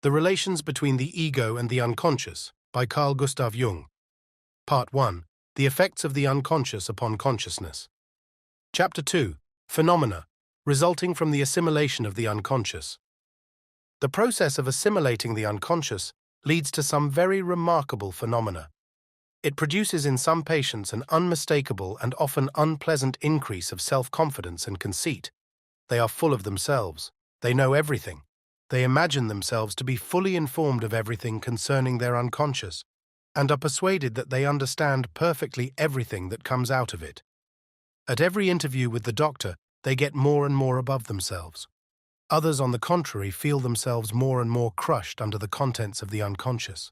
The Relations Between the Ego and the Unconscious by Carl Gustav Jung. Part 1. The Effects of the Unconscious upon Consciousness. Chapter 2. Phenomena resulting from the assimilation of the unconscious. The process of assimilating the unconscious leads to some very remarkable phenomena. It produces in some patients an unmistakable and often unpleasant increase of self-confidence and conceit. They are full of themselves. They know everything. They imagine themselves to be fully informed of everything concerning their unconscious, and are persuaded that they understand perfectly everything that comes out of it. At every interview with the doctor, they get more and more above themselves. Others, on the contrary, feel themselves more and more crushed under the contents of the unconscious.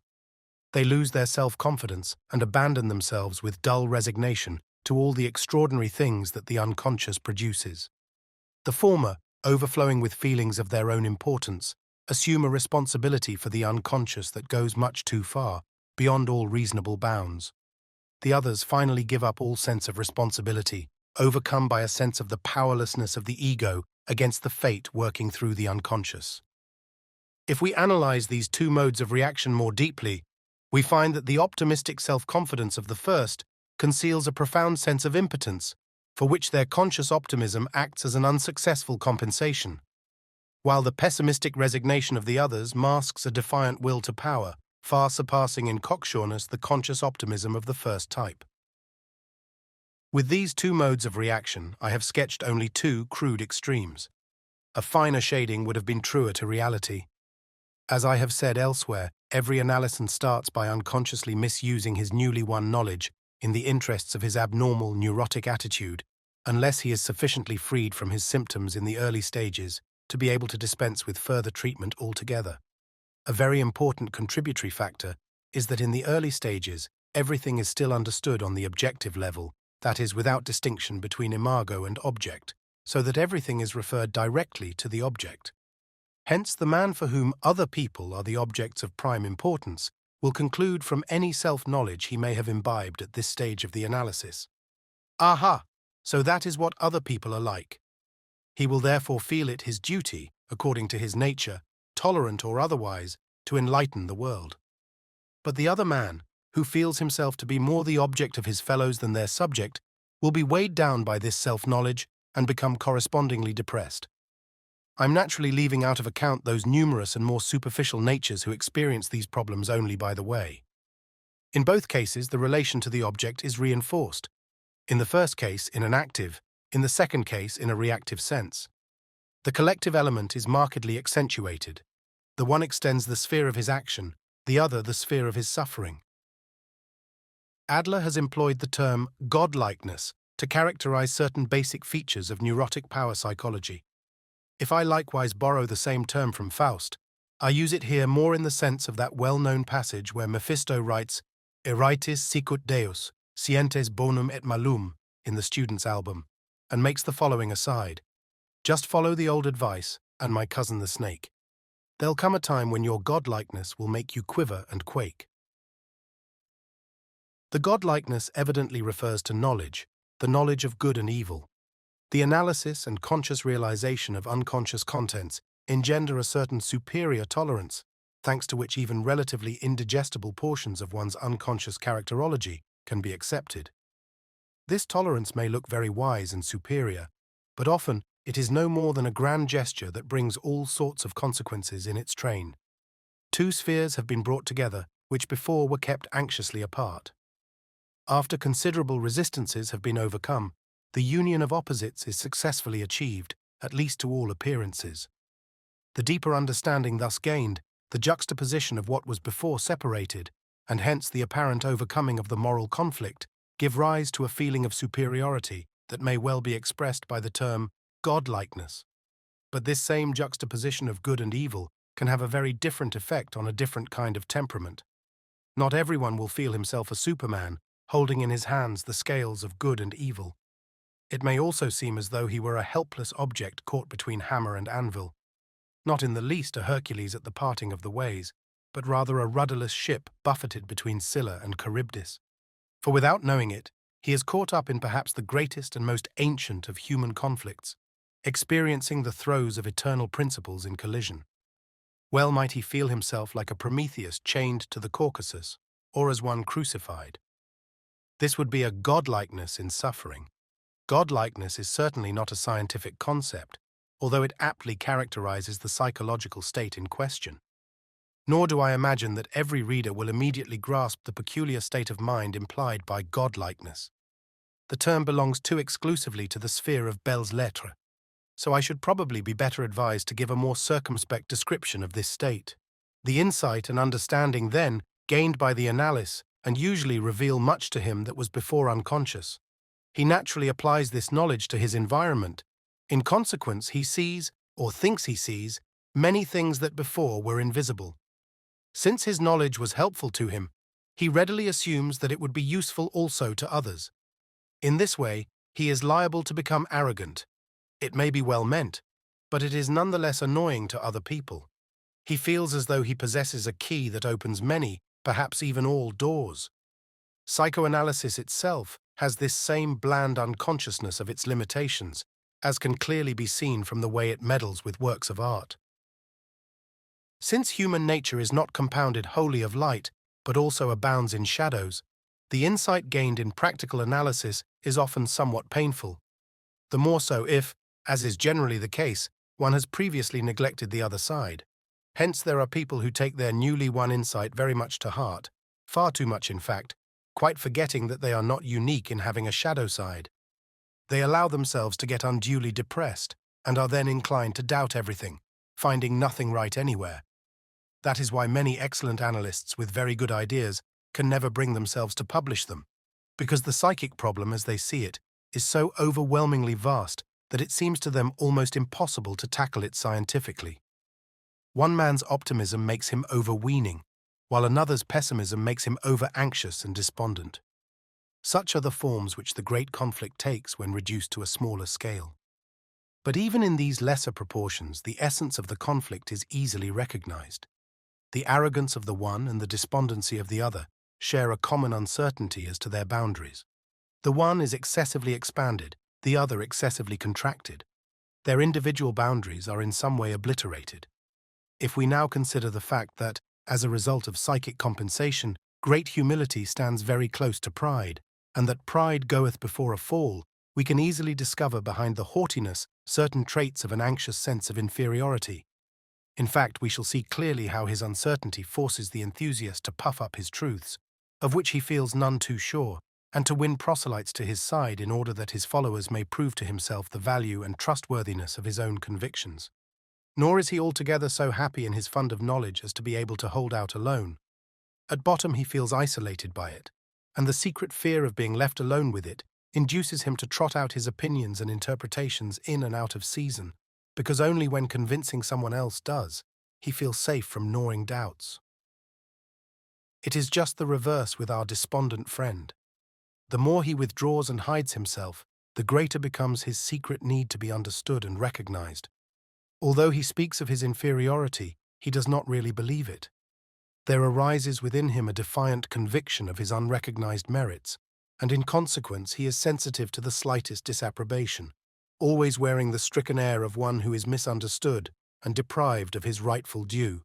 They lose their self-confidence and abandon themselves with dull resignation to all the extraordinary things that the unconscious produces. The former, overflowing with feelings of their own importance, assume a responsibility for the unconscious that goes much too far, beyond all reasonable bounds. The others finally give up all sense of responsibility, overcome by a sense of the powerlessness of the ego against the fate working through the unconscious. If we analyze these two modes of reaction more deeply, we find that the optimistic self-confidence of the first conceals a profound sense of impotence, for which their conscious optimism acts as an unsuccessful compensation, while the pessimistic resignation of the others masks a defiant will to power, far surpassing in cocksureness the conscious optimism of the first type. With these two modes of reaction, I have sketched only two crude extremes. A finer shading would have been truer to reality. As I have said elsewhere, every analyst starts by unconsciously misusing his newly won knowledge in the interests of his abnormal neurotic attitude, unless he is sufficiently freed from his symptoms in the early stages to be able to dispense with further treatment altogether. A very important contributory factor is that in the early stages, everything is still understood on the objective level, that is, without distinction between imago and object, so that everything is referred directly to the object. Hence, the man for whom other people are the objects of prime importance will conclude from any self-knowledge he may have imbibed at this stage of the analysis. Aha! So that is what other people are like. He will therefore feel it his duty, according to his nature, tolerant or otherwise, to enlighten the world. But the other man, who feels himself to be more the object of his fellows than their subject, will be weighed down by this self-knowledge and become correspondingly depressed. I'm naturally leaving out of account those numerous and more superficial natures who experience these problems only by the way. In both cases, the relation to the object is reinforced. In the first case, in an active, in the second case, in a reactive sense. The collective element is markedly accentuated. The one extends the sphere of his action, the other the sphere of his suffering. Adler has employed the term godlikeness to characterize certain basic features of neurotic power psychology. If I likewise borrow the same term from Faust, I use it here more in the sense of that well-known passage where Mephisto writes, Eraitis sicut Deus, scientes bonum et malum, in the Student's Album, and makes the following aside. Just follow the old advice, and my cousin the snake. There'll come a time when your godlikeness will make you quiver and quake. The godlikeness evidently refers to knowledge, the knowledge of good and evil. The analysis and conscious realization of unconscious contents engender a certain superior tolerance, thanks to which even relatively indigestible portions of one's unconscious characterology can be accepted. This tolerance may look very wise and superior, but often it is no more than a grand gesture that brings all sorts of consequences in its train. Two spheres have been brought together, which before were kept anxiously apart. After considerable resistances have been overcome, the union of opposites is successfully achieved, at least to all appearances. The deeper understanding thus gained, the juxtaposition of what was before separated, and hence the apparent overcoming of the moral conflict, give rise to a feeling of superiority that may well be expressed by the term godlikeness. But this same juxtaposition of good and evil can have a very different effect on a different kind of temperament. Not everyone will feel himself a Superman, holding in his hands the scales of good and evil. It may also seem as though he were a helpless object caught between hammer and anvil, not in the least a Hercules at the parting of the ways, but rather a rudderless ship buffeted between Scylla and Charybdis. For without knowing it, he is caught up in perhaps the greatest and most ancient of human conflicts, experiencing the throes of eternal principles in collision. Well might he feel himself like a Prometheus chained to the Caucasus, or as one crucified. This would be a godlikeness in suffering. Godlikeness is certainly not a scientific concept, although it aptly characterizes the psychological state in question. Nor do I imagine that every reader will immediately grasp the peculiar state of mind implied by godlikeness. The term belongs too exclusively to the sphere of belles lettres, so I should probably be better advised to give a more circumspect description of this state. The insight and understanding then gained by the analysis and usually reveal much to him that was before unconscious. He naturally applies this knowledge to his environment. In consequence, he sees, or thinks he sees, many things that before were invisible. Since his knowledge was helpful to him, he readily assumes that it would be useful also to others. In this way, he is liable to become arrogant. It may be well meant, but it is nonetheless annoying to other people. He feels as though he possesses a key that opens many, perhaps even all, doors. Psychoanalysis itself has this same bland unconsciousness of its limitations, as can clearly be seen from the way it meddles with works of art. Since human nature is not compounded wholly of light, but also abounds in shadows, the insight gained in practical analysis is often somewhat painful. The more so if, as is generally the case, one has previously neglected the other side. Hence there are people who take their newly won insight very much to heart, far too much in fact, quite forgetting that they are not unique in having a shadow side. They allow themselves to get unduly depressed, and are then inclined to doubt everything, finding nothing right anywhere. That is why many excellent analysts with very good ideas can never bring themselves to publish them, because the psychic problem as they see it is so overwhelmingly vast that it seems to them almost impossible to tackle it scientifically. One man's optimism makes him overweening, while another's pessimism makes him over-anxious and despondent. Such are the forms which the great conflict takes when reduced to a smaller scale. But even in these lesser proportions, the essence of the conflict is easily recognized. The arrogance of the one and the despondency of the other share a common uncertainty as to their boundaries. The one is excessively expanded, the other excessively contracted. Their individual boundaries are in some way obliterated. If we now consider the fact that, as a result of psychic compensation, great humility stands very close to pride, and that pride goeth before a fall, we can easily discover behind the haughtiness certain traits of an anxious sense of inferiority. In fact, we shall see clearly how his uncertainty forces the enthusiast to puff up his truths, of which he feels none too sure, and to win proselytes to his side in order that his followers may prove to himself the value and trustworthiness of his own convictions. Nor is he altogether so happy in his fund of knowledge as to be able to hold out alone. At bottom he feels isolated by it, and the secret fear of being left alone with it induces him to trot out his opinions and interpretations in and out of season, because only when convincing someone else does he feels safe from gnawing doubts. It is just the reverse with our despondent friend. The more he withdraws and hides himself, the greater becomes his secret need to be understood and recognized. Although he speaks of his inferiority, he does not really believe it. There arises within him a defiant conviction of his unrecognized merits, and in consequence he is sensitive to the slightest disapprobation, always wearing the stricken air of one who is misunderstood and deprived of his rightful due.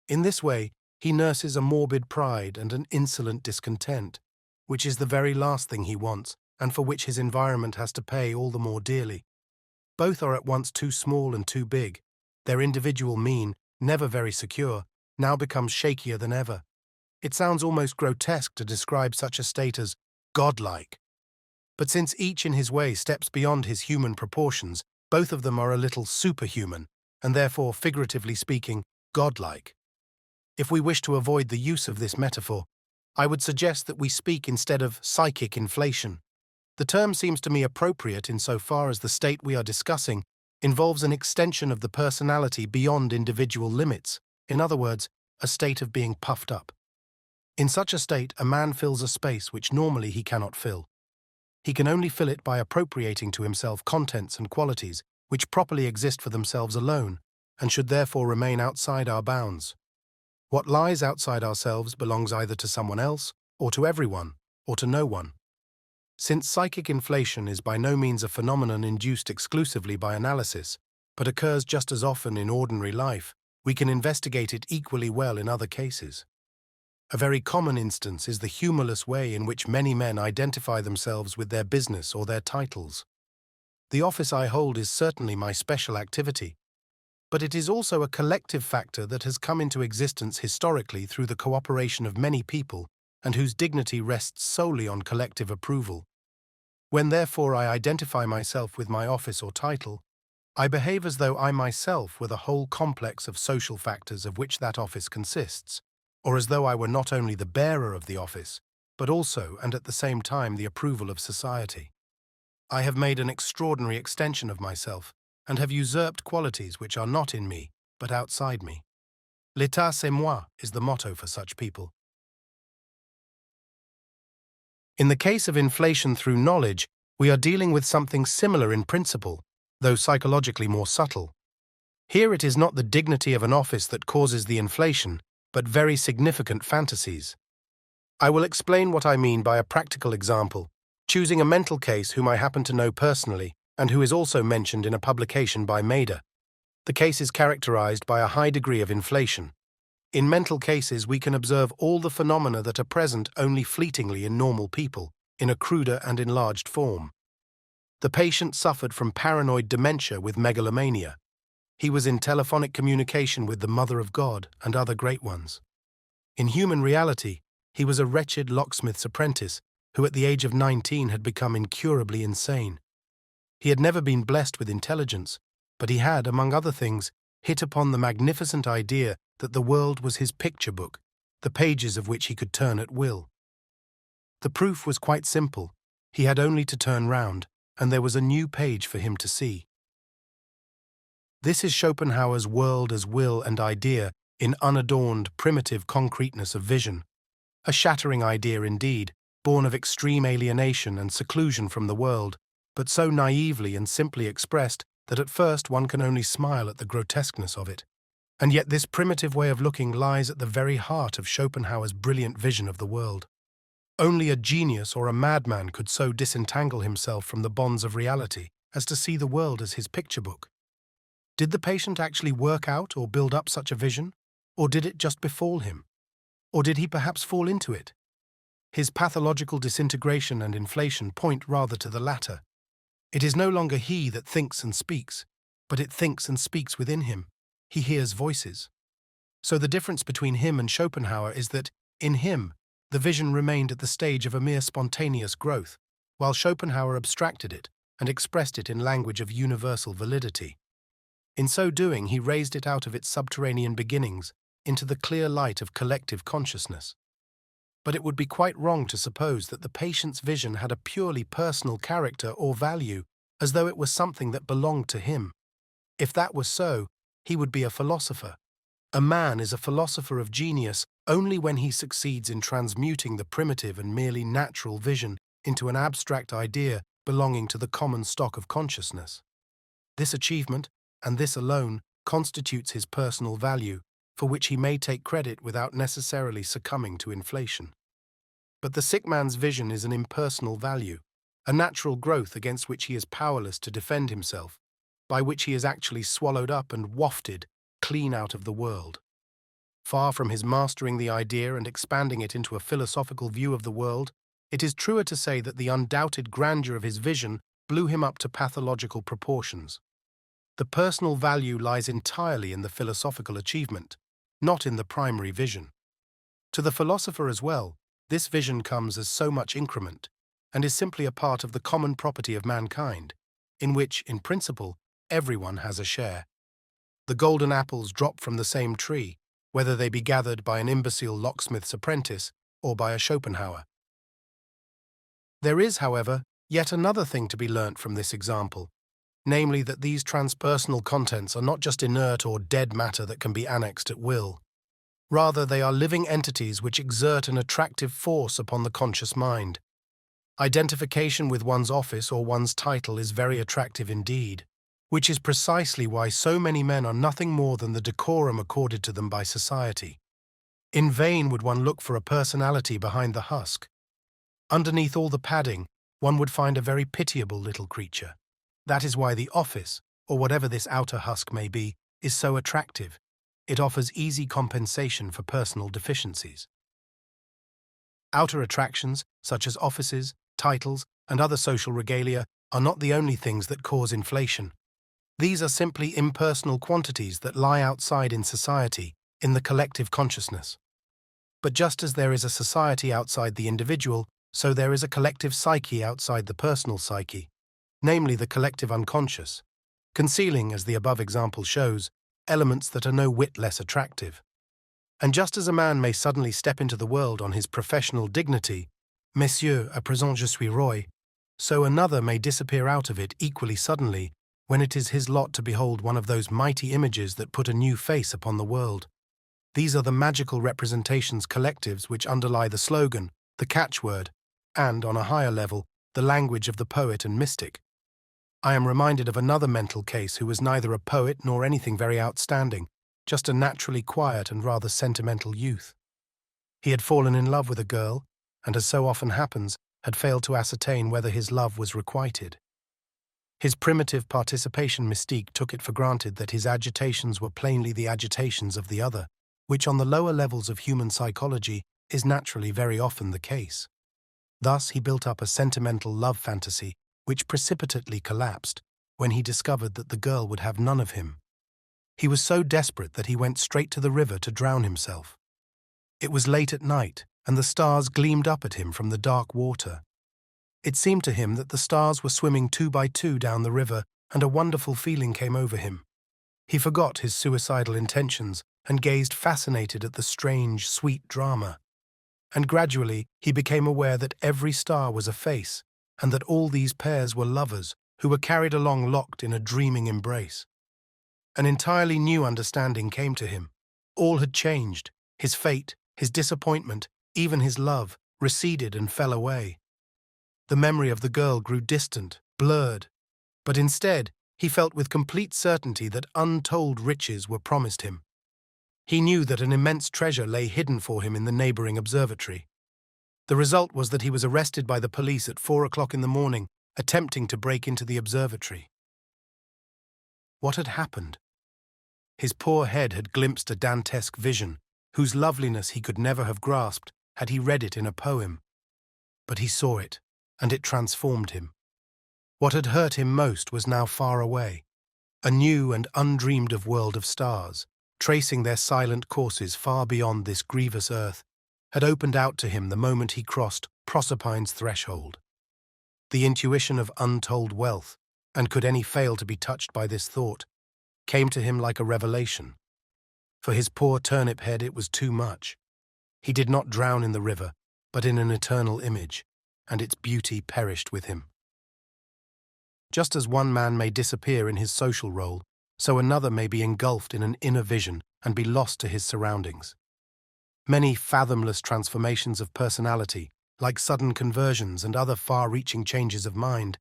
In this way, he nurses a morbid pride and an insolent discontent, which is the very last thing he wants, and for which his environment has to pay all the more dearly. Both are at once too small and too big. Their individual mean, never very secure, now becomes shakier than ever. It sounds almost grotesque to describe such a state as godlike. But since each in his way steps beyond his human proportions, both of them are a little superhuman, and therefore, figuratively speaking, godlike. If we wish to avoid the use of this metaphor, I would suggest that we speak instead of psychic inflation. The term seems to me appropriate insofar as the state we are discussing involves an extension of the personality beyond individual limits, in other words, a state of being puffed up. In such a state, a man fills a space which normally he cannot fill. He can only fill it by appropriating to himself contents and qualities which properly exist for themselves alone, and should therefore remain outside our bounds. What lies outside ourselves belongs either to someone else, or to everyone, or to no one. Since psychic inflation is by no means a phenomenon induced exclusively by analysis, but occurs just as often in ordinary life, we can investigate it equally well in other cases. A very common instance is the humorless way in which many men identify themselves with their business or their titles. The office I hold is certainly my special activity, but it is also a collective factor that has come into existence historically through the cooperation of many people and whose dignity rests solely on collective approval. When therefore I identify myself with my office or title, I behave as though I myself were the whole complex of social factors of which that office consists, or as though I were not only the bearer of the office, but also and at the same time the approval of society. I have made an extraordinary extension of myself, and have usurped qualities which are not in me, but outside me. L'état c'est moi is the motto for such people. In the case of inflation through knowledge, we are dealing with something similar in principle, though psychologically more subtle. Here it is not the dignity of an office that causes the inflation, but very significant fantasies. I will explain what I mean by a practical example, choosing a mental case whom I happen to know personally, and who is also mentioned in a publication by Maida. The case is characterized by a high degree of inflation. In mental cases, we can observe all the phenomena that are present only fleetingly in normal people, in a cruder and enlarged form. The patient suffered from paranoid dementia with megalomania. He was in telephonic communication with the Mother of God and other great ones. In human reality, he was a wretched locksmith's apprentice who at the age of 19 had become incurably insane. He had never been blessed with intelligence, but he had, among other things, hit upon the magnificent idea that the world was his picture book, the pages of which he could turn at will. The proof was quite simple. He had only to turn round, and there was a new page for him to see. This is Schopenhauer's world as will and idea in unadorned, primitive concreteness of vision. A shattering idea indeed, born of extreme alienation and seclusion from the world, but so naively and simply expressed that at first one can only smile at the grotesqueness of it. And yet this primitive way of looking lies at the very heart of Schopenhauer's brilliant vision of the world. Only a genius or a madman could so disentangle himself from the bonds of reality as to see the world as his picture book. Did the patient actually work out or build up such a vision, or did it just befall him? Or did he perhaps fall into it? His pathological disintegration and inflation point rather to the latter. It is no longer he that thinks and speaks, but it thinks and speaks within him. He hears voices. So the difference between him and Schopenhauer is that, in him, the vision remained at the stage of a mere spontaneous growth, while Schopenhauer abstracted it and expressed it in language of universal validity. In so doing, he raised it out of its subterranean beginnings into the clear light of collective consciousness. But it would be quite wrong to suppose that the patient's vision had a purely personal character or value, as though it was something that belonged to him. If that was so, he would be a philosopher. A man is a philosopher of genius only when he succeeds in transmuting the primitive and merely natural vision into an abstract idea belonging to the common stock of consciousness. This achievement, and this alone, constitutes his personal value, for which he may take credit without necessarily succumbing to inflation. But the sick man's vision is an impersonal value, a natural growth against which he is powerless to defend himself, by which he is actually swallowed up and wafted clean out of the world. Far from his mastering the idea and expanding it into a philosophical view of the world, it is truer to say that the undoubted grandeur of his vision blew him up to pathological proportions. The personal value lies entirely in the philosophical achievement, not in the primary vision. To the philosopher as well, this vision comes as so much increment, and is simply a part of the common property of mankind, in which, in principle, everyone has a share. The golden apples drop from the same tree, whether they be gathered by an imbecile locksmith's apprentice or by a Schopenhauer. There is, however, yet another thing to be learnt from this example, namely that these transpersonal contents are not just inert or dead matter that can be annexed at will. Rather, they are living entities which exert an attractive force upon the conscious mind. Identification with one's office or one's title is very attractive indeed, which is precisely why so many men are nothing more than the decorum accorded to them by society. In vain would one look for a personality behind the husk. Underneath all the padding, one would find a very pitiable little creature. That is why the office, or whatever this outer husk may be, is so attractive. it offers easy compensation for personal deficiencies. Outer attractions, such as offices, titles, and other social regalia, are not the only things that cause inflation. These are simply impersonal quantities that lie outside in society, in the collective consciousness. But just as there is a society outside the individual, so there is a collective psyche outside the personal psyche, namely the collective unconscious, concealing, as the above example shows, elements that are no whit less attractive. And just as a man may suddenly step into the world on his professional dignity, Messieurs, à présent je suis roi, so another may disappear out of it equally suddenly when it is his lot to behold one of those mighty images that put a new face upon the world. These are the magical representations collectives which underlie the slogan, the catchword, and, on a higher level, the language of the poet and mystic. I am reminded of another mental case who was neither a poet nor anything very outstanding, just a naturally quiet and rather sentimental youth. He had fallen in love with a girl, and as so often happens, had failed to ascertain whether his love was requited. His primitive participation mystique took it for granted that his agitations were plainly the agitations of the other, which on the lower levels of human psychology is naturally very often the case. Thus he built up a sentimental love fantasy which precipitately collapsed when he discovered that the girl would have none of him. He was so desperate that he went straight to the river to drown himself. It was late at night, and the stars gleamed up at him from the dark water. It seemed to him that the stars were swimming 2 by 2 down the river, and a wonderful feeling came over him. He forgot his suicidal intentions and gazed fascinated at the strange, sweet drama. And gradually he became aware that every star was a face, and that all these pairs were lovers who were carried along locked in a dreaming embrace. An entirely new understanding came to him. All had changed. His fate, his disappointment, even his love, receded and fell away. The memory of the girl grew distant, blurred, but instead he felt with complete certainty that untold riches were promised him. He knew that an immense treasure lay hidden for him in the neighboring observatory. The result was that he was arrested by the police at 4 o'clock in the morning, attempting to break into the observatory. What had happened? His poor head had glimpsed a Dantesque vision, whose loveliness he could never have grasped had he read it in a poem. But he saw it, and it transformed him. What had hurt him most was now far away, a new and undreamed-of world of stars, tracing their silent courses far beyond this grievous earth, had opened out to him the moment he crossed Proserpine's threshold. The intuition of untold wealth, and could any fail to be touched by this thought, came to him like a revelation. For his poor turnip head it was too much. He did not drown in the river, but in an eternal image, and its beauty perished with him. Just as one man may disappear in his social role, so another may be engulfed in an inner vision and be lost to his surroundings. Many fathomless transformations of personality, like sudden conversions and other far-reaching changes of mind,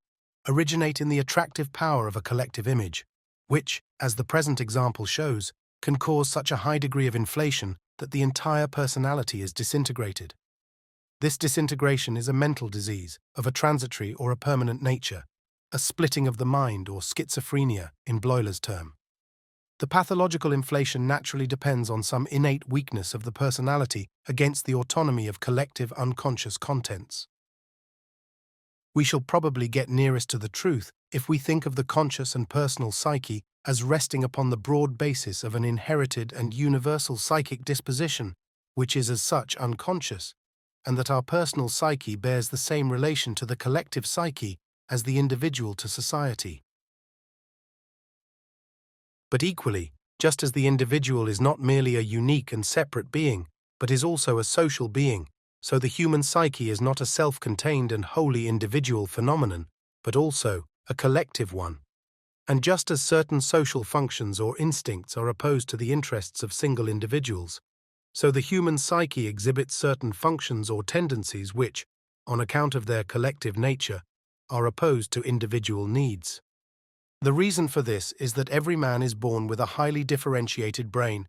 originate in the attractive power of a collective image, which, as the present example shows, can cause such a high degree of inflation that the entire personality is disintegrated. This disintegration is a mental disease of a transitory or a permanent nature, a splitting of the mind or schizophrenia in Bloyler's term. The pathological inflation naturally depends on some innate weakness of the personality against the autonomy of collective unconscious contents. We shall probably get nearest to the truth if we think of the conscious and personal psyche as resting upon the broad basis of an inherited and universal psychic disposition, which is as such unconscious, and that our personal psyche bears the same relation to the collective psyche as the individual to society. But equally, just as the individual is not merely a unique and separate being, but is also a social being, so the human psyche is not a self-contained and wholly individual phenomenon, but also a collective one. And just as certain social functions or instincts are opposed to the interests of single individuals, so the human psyche exhibits certain functions or tendencies which, on account of their collective nature, are opposed to individual needs. The reason for this is that every man is born with a highly differentiated brain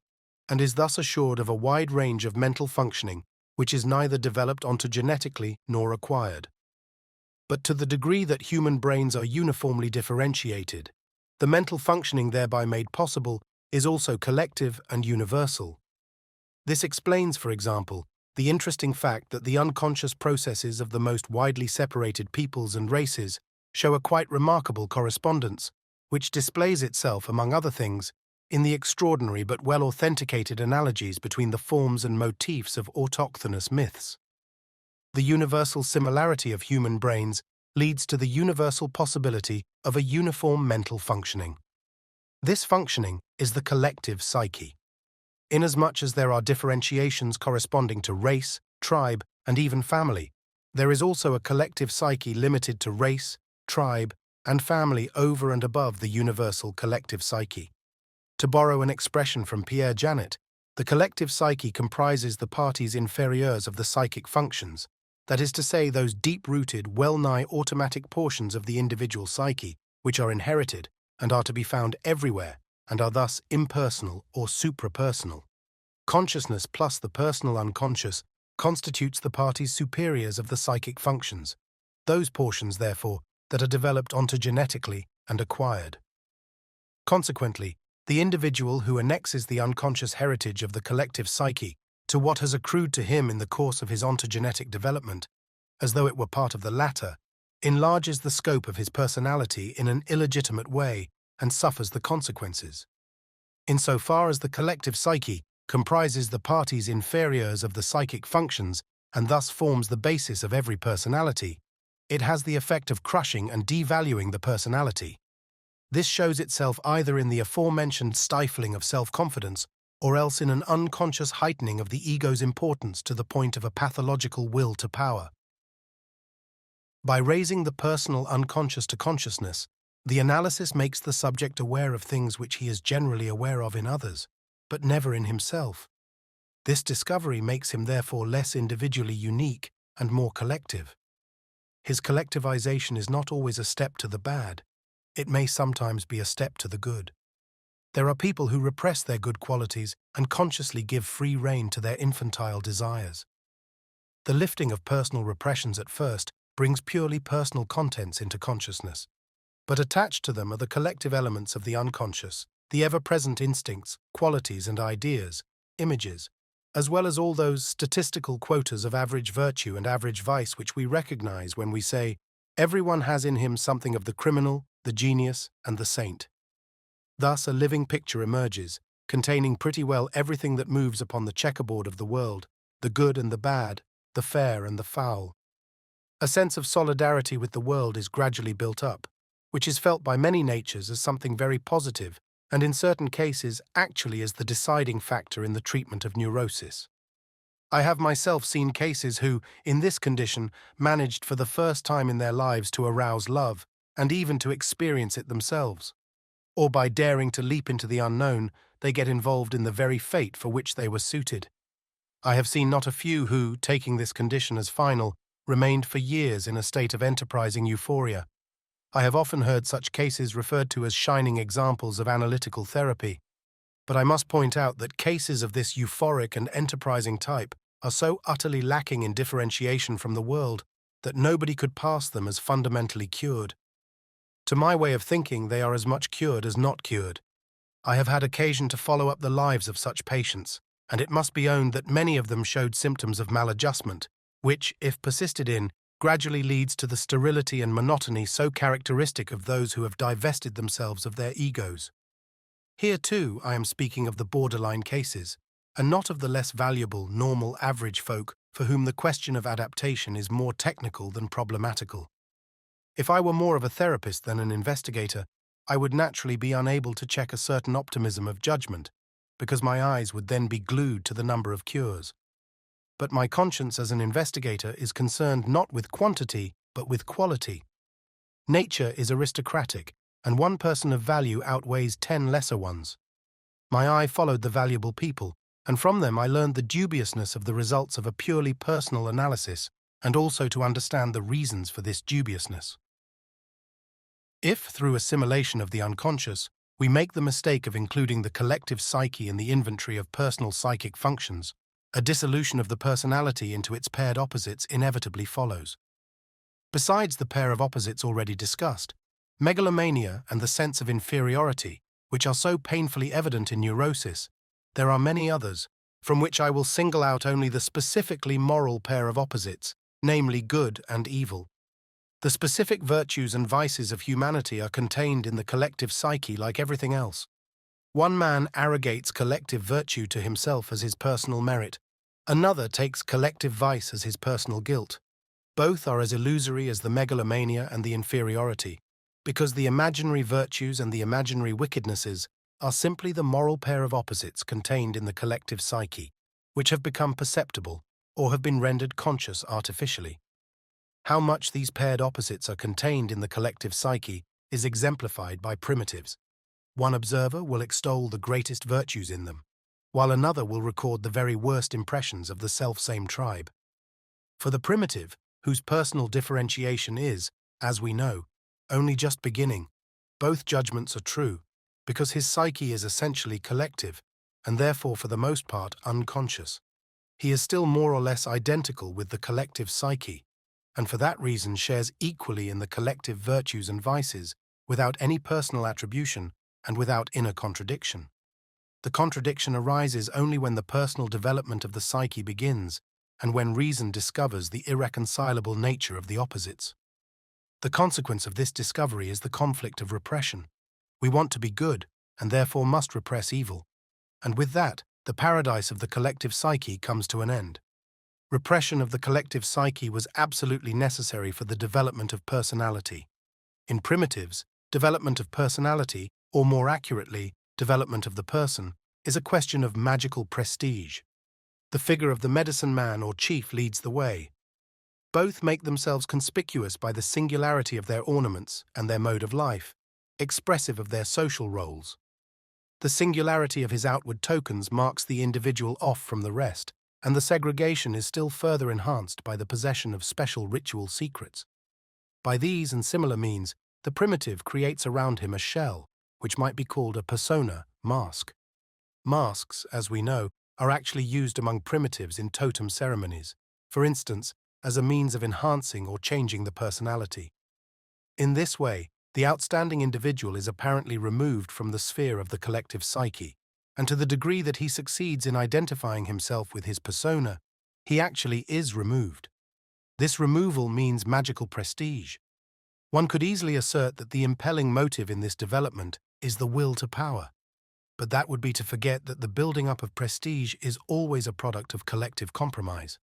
and is thus assured of a wide range of mental functioning which is neither developed ontogenetically nor acquired. But to the degree that human brains are uniformly differentiated, the mental functioning thereby made possible is also collective and universal. This explains, for example, the interesting fact that the unconscious processes of the most widely separated peoples and races show a quite remarkable correspondence, which displays itself, among other things, in the extraordinary but well-authenticated analogies between the forms and motifs of autochthonous myths. The universal similarity of human brains leads to the universal possibility of a uniform mental functioning. This functioning is the collective psyche. Inasmuch as there are differentiations corresponding to race, tribe, and even family, there is also a collective psyche limited to race, tribe, and family over and above the universal collective psyche. To borrow an expression from Pierre Janet, the collective psyche comprises the parties inférieures of the psychic functions, that is to say, those deep-rooted, well-nigh automatic portions of the individual psyche which are inherited and are to be found everywhere and are thus impersonal or suprapersonal. Consciousness plus the personal unconscious constitutes the parties superiors of the psychic functions, those portions, therefore, that are developed ontogenetically and acquired. Consequently, the individual who annexes the unconscious heritage of the collective psyche to what has accrued to him in the course of his ontogenetic development, as though it were part of the latter, enlarges the scope of his personality in an illegitimate way and suffers the consequences. Insofar as the collective psyche comprises the parties inferiors of the psychic functions and thus forms the basis of every personality, it has the effect of crushing and devaluing the personality. This shows itself either in the aforementioned stifling of self-confidence or else in an unconscious heightening of the ego's importance to the point of a pathological will to power. By raising the personal unconscious to consciousness, the analysis makes the subject aware of things which he is generally aware of in others, but never in himself. This discovery makes him therefore less individually unique and more collective. His collectivization is not always a step to the bad. It may sometimes be a step to the good. There are people who repress their good qualities and consciously give free rein to their infantile desires. The lifting of personal repressions at first brings purely personal contents into consciousness, but attached to them are the collective elements of the unconscious, the ever-present instincts, qualities and ideas, images, as well as all those statistical quotas of average virtue and average vice which we recognize when we say, everyone has in him something of the criminal, the genius, and the saint. Thus a living picture emerges, containing pretty well everything that moves upon the checkerboard of the world, the good and the bad, the fair and the foul. A sense of solidarity with the world is gradually built up, which is felt by many natures as something very positive, and in certain cases actually as the deciding factor in the treatment of neurosis. I have myself seen cases who, in this condition, managed for the first time in their lives to arouse love, and even to experience it themselves. Or by daring to leap into the unknown, they get involved in the very fate for which they were suited. I have seen not a few who, taking this condition as final, remained for years in a state of enterprising euphoria. I have often heard such cases referred to as shining examples of analytical therapy, but I must point out that cases of this euphoric and enterprising type are so utterly lacking in differentiation from the world that nobody could pass them as fundamentally cured. To my way of thinking, they are as much cured as not cured. I have had occasion to follow up the lives of such patients, and it must be owned that many of them showed symptoms of maladjustment, which, if persisted in, gradually leads to the sterility and monotony so characteristic of those who have divested themselves of their egos. Here, too, I am speaking of the borderline cases, and not of the less valuable, normal, average folk for whom the question of adaptation is more technical than problematical. If I were more of a therapist than an investigator, I would naturally be unable to check a certain optimism of judgment, because my eyes would then be glued to the number of cures. But my conscience as an investigator is concerned not with quantity, but with quality. Nature is aristocratic, and one person of value outweighs 10 lesser ones. My eye followed the valuable people, and from them I learned the dubiousness of the results of a purely personal analysis, and also to understand the reasons for this dubiousness. If, through assimilation of the unconscious, we make the mistake of including the collective psyche in the inventory of personal psychic functions, a dissolution of the personality into its paired opposites inevitably follows. Besides the pair of opposites already discussed, megalomania and the sense of inferiority which are so painfully evident in neurosis, there are many others, from which I will single out only the specifically moral pair of opposites, namely good and evil. The specific virtues and vices of humanity are contained in the collective psyche like everything else. One man arrogates collective virtue to himself as his personal merit. Another takes collective vice as his personal guilt. Both are as illusory as the megalomania and the inferiority, because the imaginary virtues and the imaginary wickednesses are simply the moral pair of opposites contained in the collective psyche, which have become perceptible or have been rendered conscious artificially. How much these paired opposites are contained in the collective psyche is exemplified by primitives. One observer will extol the greatest virtues in them, while another will record the very worst impressions of the selfsame tribe. For the primitive, whose personal differentiation is, as we know, only just beginning, both judgments are true, because his psyche is essentially collective, and therefore for the most part unconscious. He is still more or less identical with the collective psyche, and for that reason shares equally in the collective virtues and vices, without any personal attribution and without inner contradiction. The contradiction arises only when the personal development of the psyche begins, and when reason discovers the irreconcilable nature of the opposites. The consequence of this discovery is the conflict of repression. We want to be good, and therefore must repress evil. And with that, the paradise of the collective psyche comes to an end. Repression of the collective psyche was absolutely necessary for the development of personality. In primitives, development of personality, or more accurately, development of the person, is a question of magical prestige. The figure of the medicine man or chief leads the way. Both make themselves conspicuous by the singularity of their ornaments and their mode of life, expressive of their social roles. The singularity of his outward tokens marks the individual off from the rest, and the segregation is still further enhanced by the possession of special ritual secrets. By these and similar means, the primitive creates around him a shell, which might be called a persona, mask. Masks, as we know, are actually used among primitives in totem ceremonies, for instance, as a means of enhancing or changing the personality. In this way, the outstanding individual is apparently removed from the sphere of the collective psyche, and to the degree that he succeeds in identifying himself with his persona, he actually is removed. This removal means magical prestige. One could easily assert that the impelling motive in this development is the will to power, but that would be to forget that the building up of prestige is always a product of collective compromise.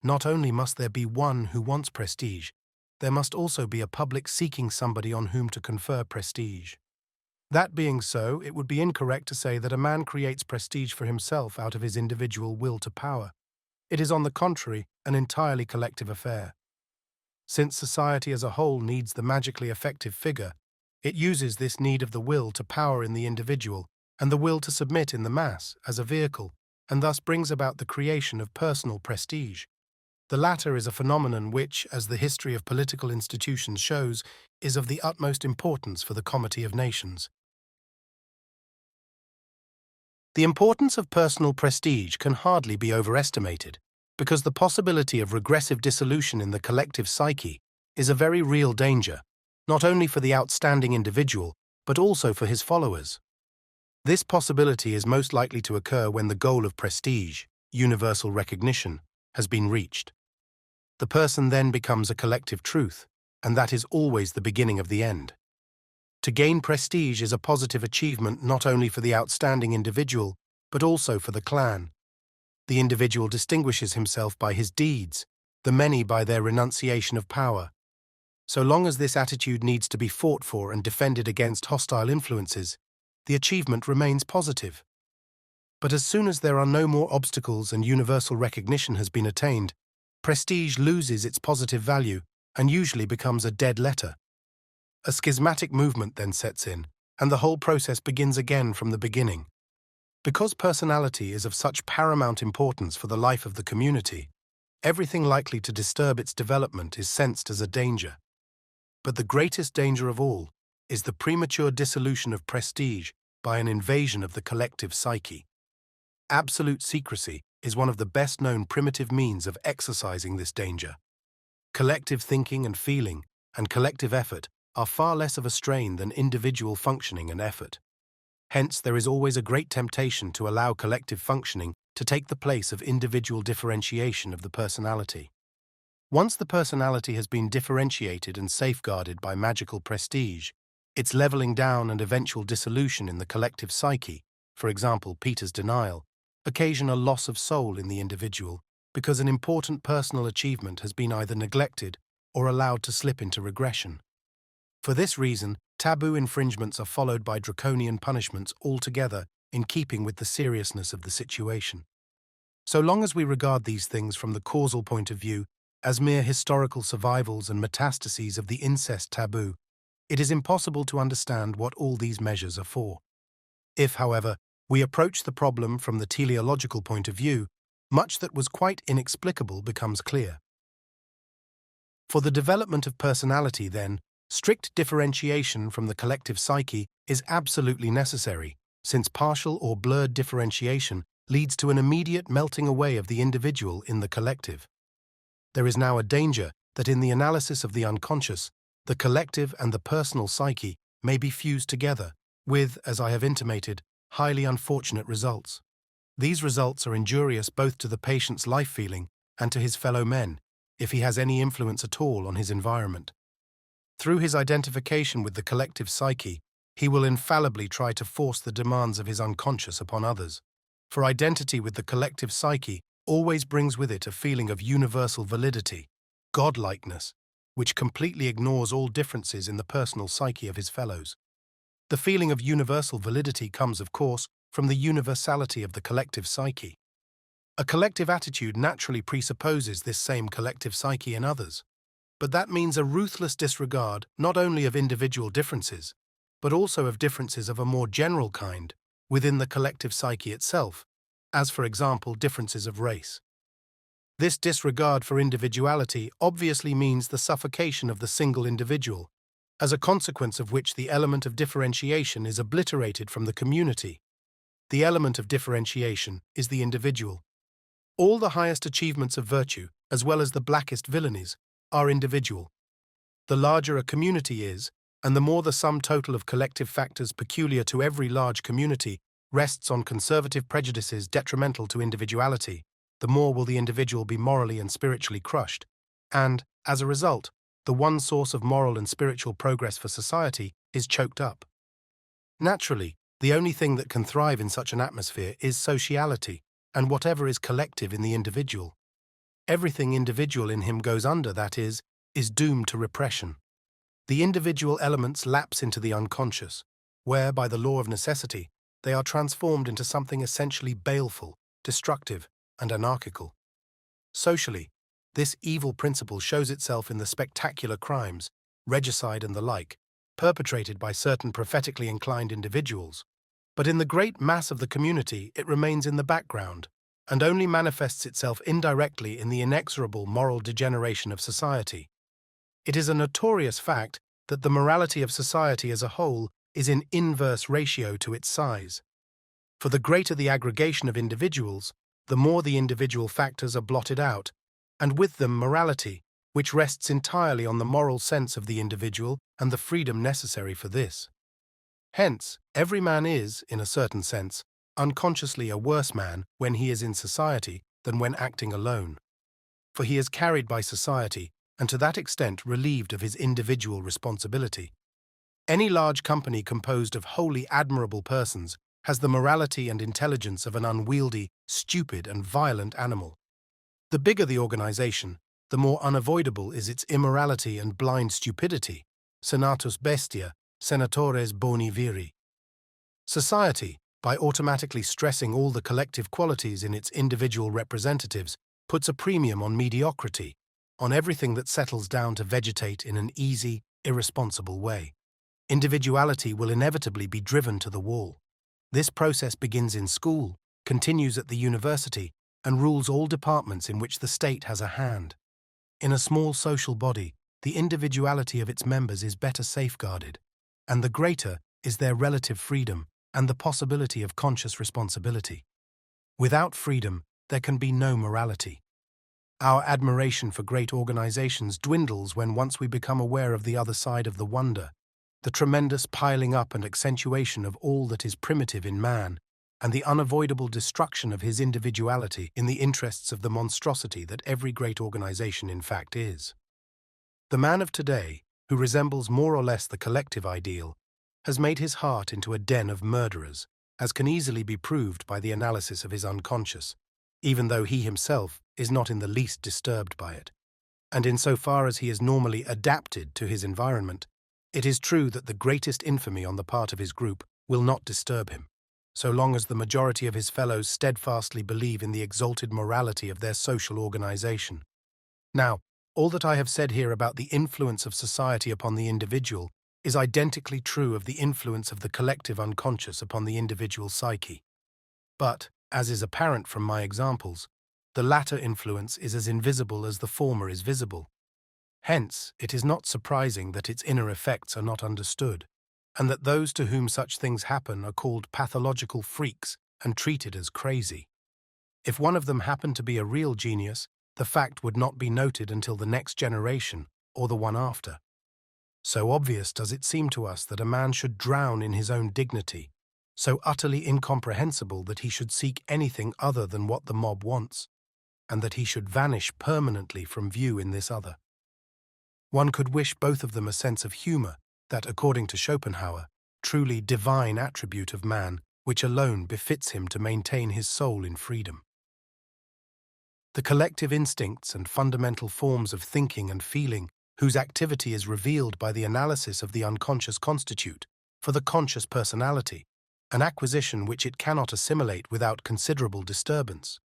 Not only must there be one who wants prestige, there must also be a public seeking somebody on whom to confer prestige. That being so, it would be incorrect to say that a man creates prestige for himself out of his individual will to power. It is, on the contrary, an entirely collective affair. Since society as a whole needs the magically effective figure, it uses this need of the will to power in the individual and the will to submit in the mass as a vehicle, and thus brings about the creation of personal prestige. The latter is a phenomenon which, as the history of political institutions shows, is of the utmost importance for the comity of nations. The importance of personal prestige can hardly be overestimated, because the possibility of regressive dissolution in the collective psyche is a very real danger, not only for the outstanding individual, but also for his followers. This possibility is most likely to occur when the goal of prestige, universal recognition, has been reached. The person then becomes a collective truth, and that is always the beginning of the end. To gain prestige is a positive achievement not only for the outstanding individual, but also for the clan. The individual distinguishes himself by his deeds, the many by their renunciation of power. So long as this attitude needs to be fought for and defended against hostile influences, the achievement remains positive. But as soon as there are no more obstacles and universal recognition has been attained, prestige loses its positive value and usually becomes a dead letter. A schismatic movement then sets in, and the whole process begins again from the beginning. Because personality is of such paramount importance for the life of the community, everything likely to disturb its development is sensed as a danger. But the greatest danger of all is the premature dissolution of prestige by an invasion of the collective psyche. Absolute secrecy is one of the best-known primitive means of exercising this danger. Collective thinking and feeling and collective effort are far less of a strain than individual functioning and effort. Hence, there is always a great temptation to allow collective functioning to take the place of individual differentiation of the personality. Once the personality has been differentiated and safeguarded by magical prestige, its leveling down and eventual dissolution in the collective psyche, for example Peter's denial, occasion a loss of soul in the individual because an important personal achievement has been either neglected or allowed to slip into regression. For this reason, taboo infringements are followed by draconian punishments altogether in keeping with the seriousness of the situation. So long as we regard these things from the causal point of view as mere historical survivals and metastases of the incest taboo, it is impossible to understand what all these measures are for. If, however, we approach the problem from the teleological point of view, much that was quite inexplicable becomes clear. For the development of personality, then, strict differentiation from the collective psyche is absolutely necessary, since partial or blurred differentiation leads to an immediate melting away of the individual in the collective. There is now a danger that in the analysis of the unconscious, the collective and the personal psyche may be fused together, with, as I have intimated, highly unfortunate results. These results are injurious both to the patient's life-feeling and to his fellow men, if he has any influence at all on his environment. Through his identification with the collective psyche, he will infallibly try to force the demands of his unconscious upon others. For identity with the collective psyche always brings with it a feeling of universal validity, godlikeness, which completely ignores all differences in the personal psyche of his fellows. The feeling of universal validity comes, of course, from the universality of the collective psyche. A collective attitude naturally presupposes this same collective psyche in others, but that means a ruthless disregard not only of individual differences, but also of differences of a more general kind within the collective psyche itself, as for example differences of race. This disregard for individuality obviously means the suffocation of the single individual, as a consequence of which the element of differentiation is obliterated from the community. The element of differentiation is the individual. All the highest achievements of virtue, as well as the blackest villainies, are individual. The larger a community is, and the more the sum total of collective factors peculiar to every large community rests on conservative prejudices detrimental to individuality, the more will the individual be morally and spiritually crushed, and, as a result, the one source of moral and spiritual progress for society is choked up. Naturally, the only thing that can thrive in such an atmosphere is sociality, and whatever is collective in the individual. Everything individual in him goes under, that is doomed to repression. The individual elements lapse into the unconscious, where, by the law of necessity, they are transformed into something essentially baleful, destructive, and anarchical. Socially, this evil principle shows itself in the spectacular crimes, regicide and the like, perpetrated by certain prophetically inclined individuals, but in the great mass of the community it remains in the background, and only manifests itself indirectly in the inexorable moral degeneration of society. It is a notorious fact that the morality of society as a whole is in inverse ratio to its size. For the greater the aggregation of individuals, the more the individual factors are blotted out, and with them morality, which rests entirely on the moral sense of the individual and the freedom necessary for this. Hence, every man is, in a certain sense, unconsciously a worse man when he is in society than when acting alone. For he is carried by society, and to that extent relieved of his individual responsibility. Any large company composed of wholly admirable persons has the morality and intelligence of an unwieldy, stupid, and violent animal. The bigger the organization, the more unavoidable is its immorality and blind stupidity, senatus bestia, senatores boni viri. Society, by automatically stressing all the collective qualities in its individual representatives, puts a premium on mediocrity, on everything that settles down to vegetate in an easy, irresponsible way. Individuality will inevitably be driven to the wall. This process begins in school, continues at the university, and rules all departments in which the state has a hand. In a small social body, the individuality of its members is better safeguarded, and the greater is their relative freedom and the possibility of conscious responsibility. Without freedom, there can be no morality. Our admiration for great organizations dwindles when once we become aware of the other side of the wonder, the tremendous piling up and accentuation of all that is primitive in man, and the unavoidable destruction of his individuality in the interests of the monstrosity that every great organization in fact is. The man of today, who resembles more or less the collective ideal, has made his heart into a den of murderers, as can easily be proved by the analysis of his unconscious, even though he himself is not in the least disturbed by it. And insofar as he is normally adapted to his environment, it is true that the greatest infamy on the part of his group will not disturb him, so long as the majority of his fellows steadfastly believe in the exalted morality of their social organization. Now, all that I have said here about the influence of society upon the individual is identically true of the influence of the collective unconscious upon the individual psyche. But, as is apparent from my examples, the latter influence is as invisible as the former is visible. Hence, it is not surprising that its inner effects are not understood, and that those to whom such things happen are called pathological freaks and treated as crazy. If one of them happened to be a real genius, the fact would not be noted until the next generation or the one after. So obvious does it seem to us that a man should drown in his own dignity, so utterly incomprehensible that he should seek anything other than what the mob wants, and that he should vanish permanently from view in this other. One could wish both of them a sense of humor, that, according to Schopenhauer, truly divine attribute of man, which alone befits him to maintain his soul in freedom. The collective instincts and fundamental forms of thinking and feeling, whose activity is revealed by the analysis of the unconscious, constitute, for the conscious personality, an acquisition which it cannot assimilate without considerable disturbance.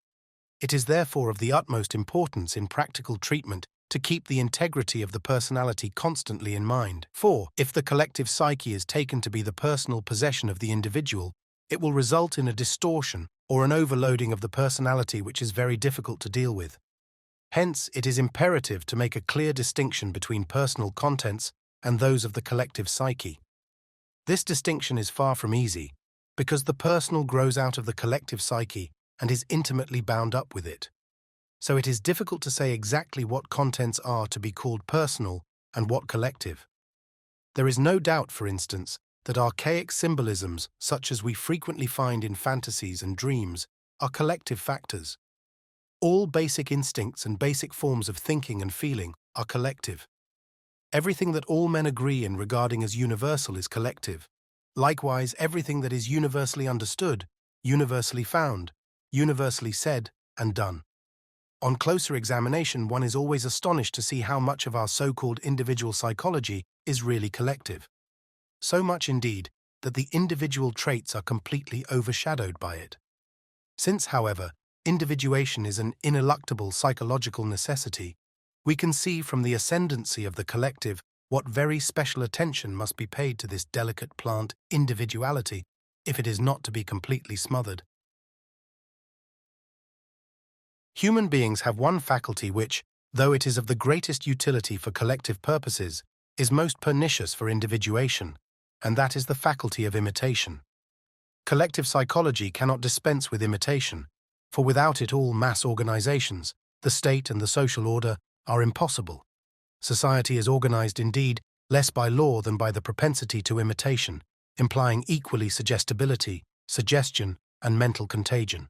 It is therefore of the utmost importance in practical treatment to keep the integrity of the personality constantly in mind, for, if the collective psyche is taken to be the personal possession of the individual, it will result in a distortion or an overloading of the personality which is very difficult to deal with. Hence, it is imperative to make a clear distinction between personal contents and those of the collective psyche. This distinction is far from easy, because the personal grows out of the collective psyche and is intimately bound up with it. So it is difficult to say exactly what contents are to be called personal and what collective. There is no doubt, for instance, that archaic symbolisms, such as we frequently find in fantasies and dreams, are collective factors. All basic instincts and basic forms of thinking and feeling are collective. Everything that all men agree in regarding as universal is collective. Likewise, everything that is universally understood, universally found, universally said and done. On closer examination, one is always astonished to see how much of our so-called individual psychology is really collective. So much, indeed, that the individual traits are completely overshadowed by it. Since, however, individuation is an ineluctable psychological necessity, we can see from the ascendancy of the collective what very special attention must be paid to this delicate plant individuality if it is not to be completely smothered. Human beings have one faculty which, though it is of the greatest utility for collective purposes, is most pernicious for individuation, and that is the faculty of imitation. Collective psychology cannot dispense with imitation, for without it all mass organizations, the state and the social order, are impossible. Society is organized indeed less by law than by the propensity to imitation, implying equally suggestibility, suggestion, and mental contagion.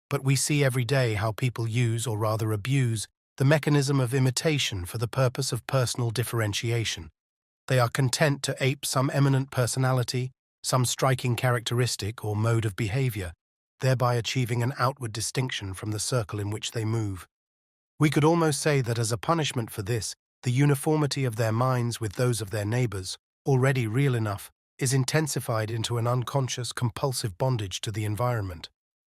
But we see every day how people use, or rather abuse, the mechanism of imitation for the purpose of personal differentiation. They are content to ape some eminent personality, some striking characteristic or mode of behavior, thereby achieving an outward distinction from the circle in which they move. We could almost say that as a punishment for this, the uniformity of their minds with those of their neighbors, already real enough, is intensified into an unconscious, compulsive bondage to the environment.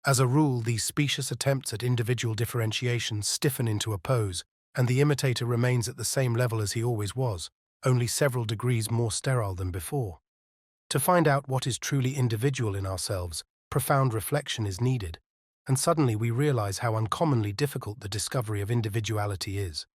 As a rule, these specious attempts at individual differentiation stiffen into a pose, and the imitator remains at the same level as he always was, only several degrees more sterile than before. To find out what is truly individual in ourselves, profound reflection is needed, and suddenly we realize how uncommonly difficult the discovery of individuality is.